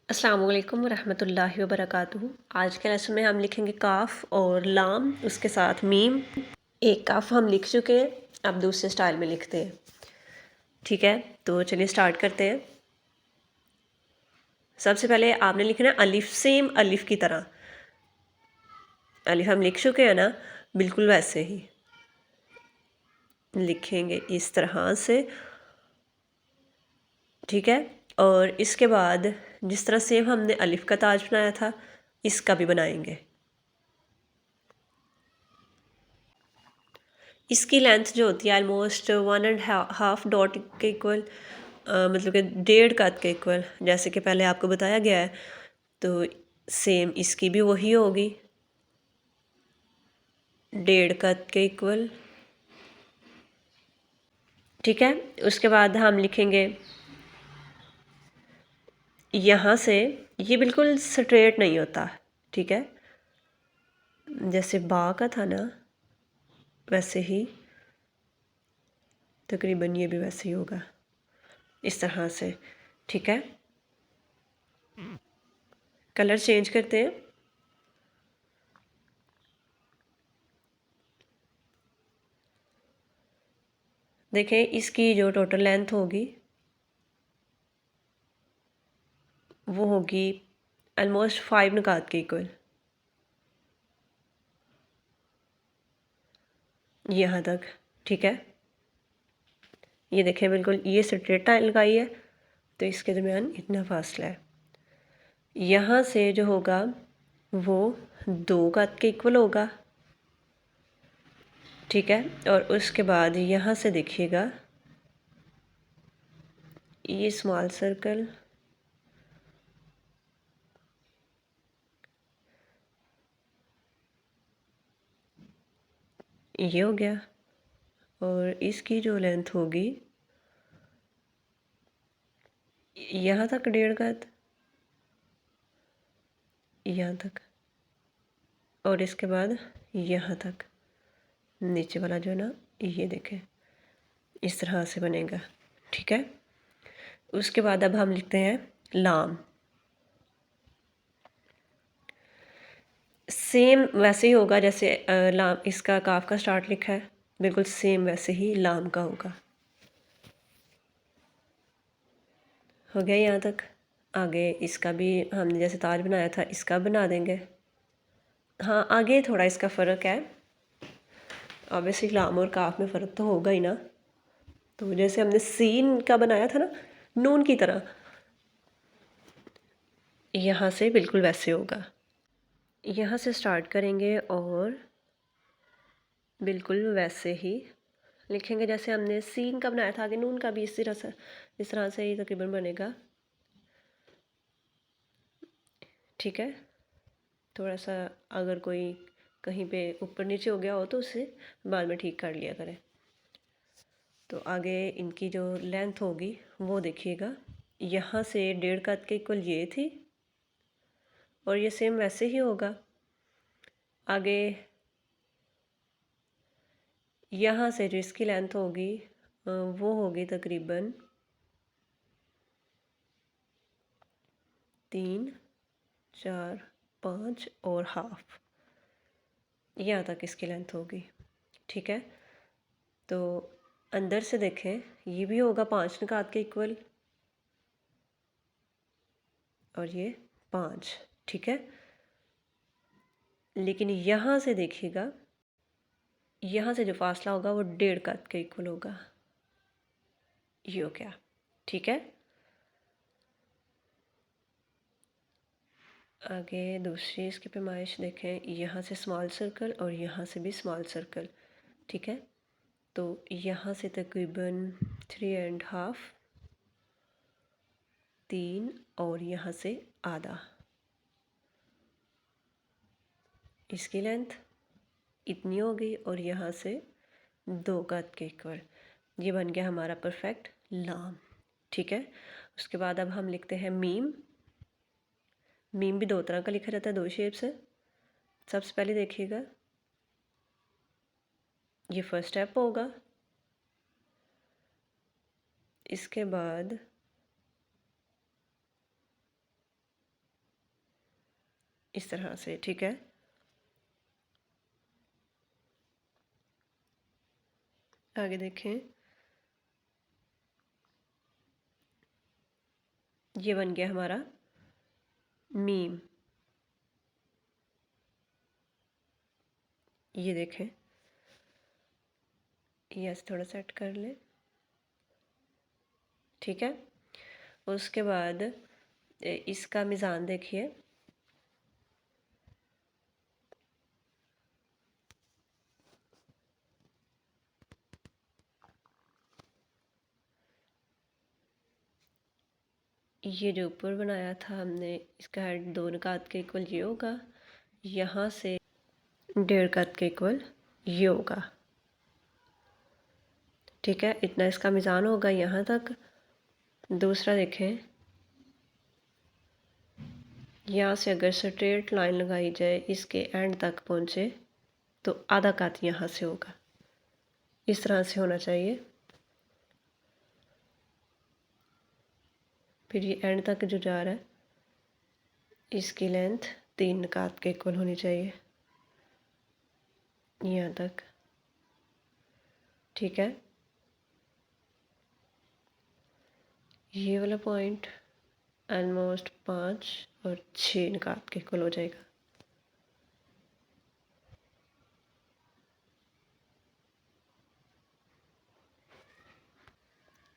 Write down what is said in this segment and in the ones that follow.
अस्सलाम वालेकुम रहमतुल्लाहि व बरकातुहू। आज के लेसन में हम लिखेंगे काफ और लाम, उसके साथ मीम। एक काफ हम लिख चुके हैं, अब दूसरे स्टाइल में लिखते हैं। ठीक है, तो चलिए स्टार्ट करते हैं। सबसे पहले आपने लिखना है अलिफ, सेम अलिफ की तरह। अलिफ हम लिख चुके हैं ना, बिल्कुल वैसे ही लिखेंगे इस तरह से। ठीक है, और इसके बाद जिस तरह सेम हमने अलिफ का ताज बनाया था, इसका भी बनाएंगे। इसकी लेंथ जो होती है ऑलमोस्ट 1.5 डॉट के इक्वल, मतलब कि 1.5 कद के इक्वल, जैसे कि पहले आपको बताया गया है। तो सेम इसकी भी वही होगी, 1.5 कद के इक्वल। ठीक है, उसके बाद हम लिखेंगे यहाँ से, ये बिल्कुल स्ट्रेट नहीं होता। ठीक है, जैसे बा का था ना, वैसे ही तकरीबन ये भी वैसे ही होगा, इस तरह से। ठीक है, कलर चेंज करते हैं। देखें, इसकी जो टोटल लेंथ होगी वो होगी ऑलमोस्ट 5 निकात के इक्वल, यहाँ तक। ठीक है, ये देखें, बिल्कुल ये स्ट्रेट लाइन लगाई है, तो इसके दरमियान इतना फासला है। यहाँ से जो होगा वो 2 कद के इक्वल होगा। ठीक है, और उसके बाद यहाँ से देखिएगा, ये स्मॉल सर्कल, ये हो गया, और इसकी जो लेंथ होगी यहाँ तक 1.5 कद, यहाँ तक, और इसके बाद यहाँ तक नीचे वाला जो है ना, ये देखें इस तरह से बनेगा। ठीक है, उसके बाद अब हम लिखते हैं लाम। सेम वैसे ही होगा जैसे लाम, इसका काफ का स्टार्ट लिखा है, बिल्कुल सेम वैसे ही लाम का होगा। हो गया यहाँ तक। आगे इसका भी हमने जैसे ताज बनाया था, इसका बना देंगे। हाँ, आगे थोड़ा इसका फ़र्क है, ऑब्वियसली लाम और काफ में फ़र्क तो होगा ही ना। तो जैसे हमने सीन का बनाया था ना, नून की तरह, यहाँ से बिल्कुल वैसे होगा। यहाँ से स्टार्ट करेंगे और बिल्कुल वैसे ही लिखेंगे जैसे हमने सीन का बनाया था। आगे नून का भी इस तरह से ही तकरीबन बनेगा। ठीक है, थोड़ा सा अगर कोई कहीं पे ऊपर नीचे हो गया हो तो उसे बाद में ठीक कर लिया करें। तो आगे इनकी जो लेंथ होगी वो देखिएगा, यहाँ से 1.5 कद के इक्वल ये थी, और ये सेम वैसे ही होगा। आगे यहाँ से जो इसकी लेंथ होगी वो होगी तकरीबन 3, 4, 5 और हाफ, यहाँ तक इसकी लेंथ होगी। ठीक है, तो अंदर से देखें, ये भी होगा 5 निकात के इक्वल, और ये 5। ठीक है, लेकिन यहाँ से देखिएगा, यहाँ से जो फासला होगा वो 1.5 कद के इक्वल होगा। ये हो गया। ठीक है, आगे दूसरी इसकी पैमाइश देखें, यहाँ से स्मॉल सर्कल और यहाँ से भी स्मॉल सर्कल। ठीक है, तो यहाँ से तकरीबन 3.5, 3, और यहाँ से आधा, इसकी लेंथ इतनी हो गई, और यहाँ से 2 कद के इक्वल। ये बन गया हमारा परफेक्ट लाम। ठीक है, उसके बाद अब हम लिखते हैं मीम। मीम भी 2 तरह का लिखा जाता है, 2 शेप से। सबसे पहले देखिएगा, ये फर्स्ट स्टेप होगा, इसके बाद इस तरह से, ठीक है। आगे देखें, ये बन गया हमारा मीम। ये देखें, ये ऐसे थोड़ा सेट कर लें, ठीक है। उसके बाद इसका मिज़ान देखिए, ये जो ऊपर बनाया था हमने, इसका हेड 2 निकात के इक्वल ये होगा, यहाँ से 1.5 कत के इक्वल ये होगा, ठीक है। इतना इसका मिज़ान होगा यहाँ तक। दूसरा देखें, यहाँ से अगर स्ट्रेट लाइन लगाई जाए इसके एंड तक पहुँचे तो आधा कत यहाँ से होगा, इस तरह से होना चाहिए। फिर ये एंड तक जो जा रहा है इसकी लेंथ 3 निकात के इक्वल होनी चाहिए, यहाँ तक, ठीक है। ये वाला पॉइंट ऑलमोस्ट 5 और 6 निकात के इक्वल हो जाएगा।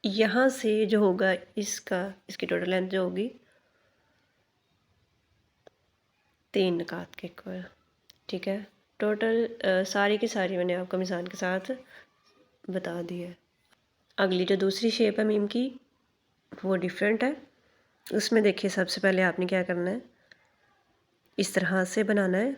यहाँ से जो होगा इसकी टोटल लेंथ जो होगी 3 निकात के इक्वल, ठीक है। टोटल सारी की सारी मैंने आपको मिज़ान के साथ बता दी है। अगली जो दूसरी शेप है मीम की वो डिफरेंट है। उसमें देखिए, सबसे पहले आपने क्या करना है, इस तरह से बनाना है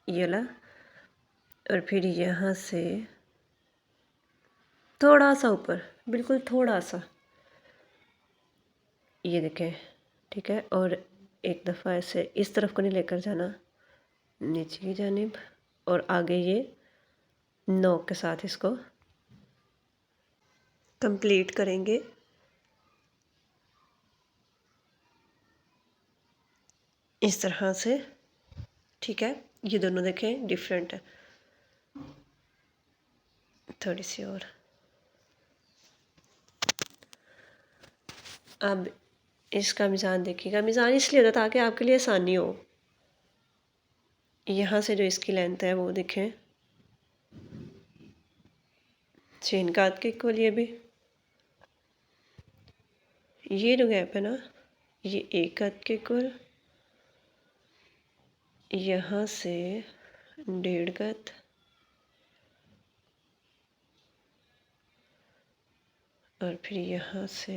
ये वाला, और फिर यहाँ से थोड़ा सा ऊपर, बिल्कुल थोड़ा सा, ये देखें, ठीक है। और एक दफ़ा ऐसे इस तरफ को नहीं लेकर जाना, नीचे की जानिब, और आगे ये नोक के साथ इसको कंप्लीट करेंगे। इस तरह से, ठीक है। ये दोनों देखें डिफरेंट है, थोड़ी सी और। अब इसका मिज़ान देखिएगा, मिज़ान इसलिए होता ताकि आपके लिए आसानी हो। यहाँ से जो इसकी लेंथ है वो देखें 6 निकात के इक्वल, ये भी, ये जो गैप है ना ये 1 कत के इक्वल, यहाँ से 1.5 कत, और फिर यहाँ से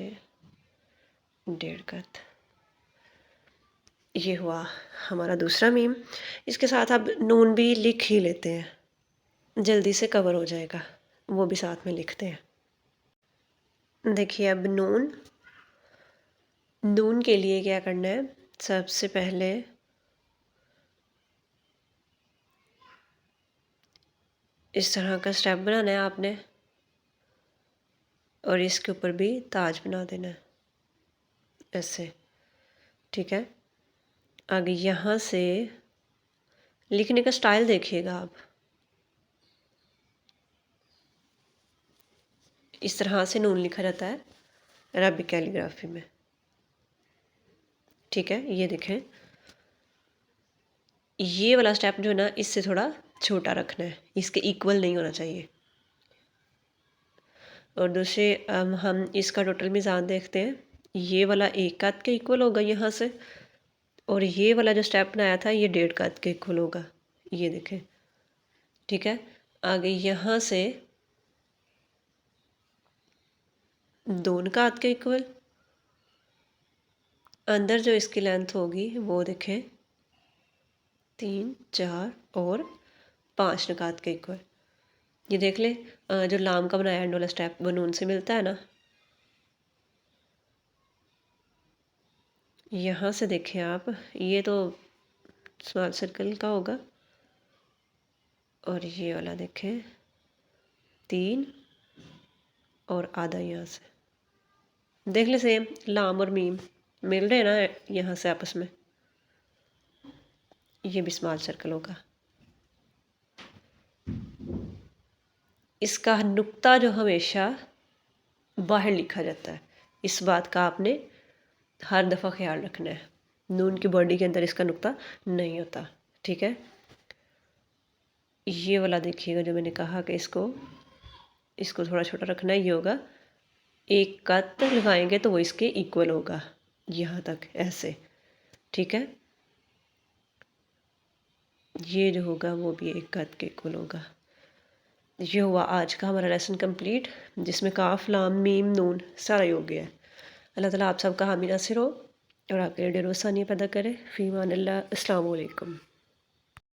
1.5 कत। ये हुआ हमारा दूसरा मीम। इसके साथ अब नून भी लिख ही लेते हैं, जल्दी से कवर हो जाएगा, वो भी साथ में लिखते हैं। देखिए, अब नून के लिए क्या करना है, सबसे पहले इस तरह का स्टेप बनाना है आपने, और इसके ऊपर भी ताज बना देना है ऐसे, ठीक है। आगे यहाँ से लिखने का स्टाइल देखिएगा आप, इस तरह से नून लिखा जाता है अरबिक कैलीग्राफी में, ठीक है। ये देखें, ये वाला स्टेप जो है ना इससे थोड़ा छोटा रखना है, इसके इक्वल नहीं होना चाहिए। और दूसरे हम इसका टोटल मिज़ान देखते हैं, ये वाला 1 कत के इक्वल होगा यहाँ से, और ये वाला जो स्टेप बनाया था ये 1.5 कत के इक्वल होगा, ये देखें, ठीक है। आगे यहाँ से 2 निकात के इक्वल, अंदर जो इसकी लेंथ होगी वो देखें 3, 4 और 5 निकात के इक्वल। ये देख ले, जो लाम का बनाया एंड वाला स्टेप वो नून से मिलता है ना। यहाँ से देखें आप, ये तो स्मॉल सर्कल का होगा, और ये वाला देखें 3 और आधा, यहाँ से देख ले, सेम लाम और मीम मिल रहे हैं ना यहाँ से आपस में। ये भी स्मॉल सर्कल होगा। इसका नुक्ता जो हमेशा बाहर लिखा जाता है, इस बात का आपने हर दफ़ा ख्याल रखना है। नून की बॉडी के अंदर इसका नुक्ता नहीं होता, ठीक है। ये वाला देखिएगा जो मैंने कहा कि इसको थोड़ा छोटा रखना ही होगा। एक कत लगाएंगे तो वो इसके इक्वल होगा, यहाँ तक ऐसे, ठीक है। ये जो होगा वो भी एक कत के इक्वल होगा। ये हुआ आज का हमारा लेसन कंप्लीट, जिसमें काफ लाम मीम नून सारा ही हो गया है। अल्लाह ताला आप सबका हामी नासिर हो और आपके लिए ढेर आसानियाँ पैदा करे। फ़ी अमान अल्लाह। अस्सलामु अलैकुम।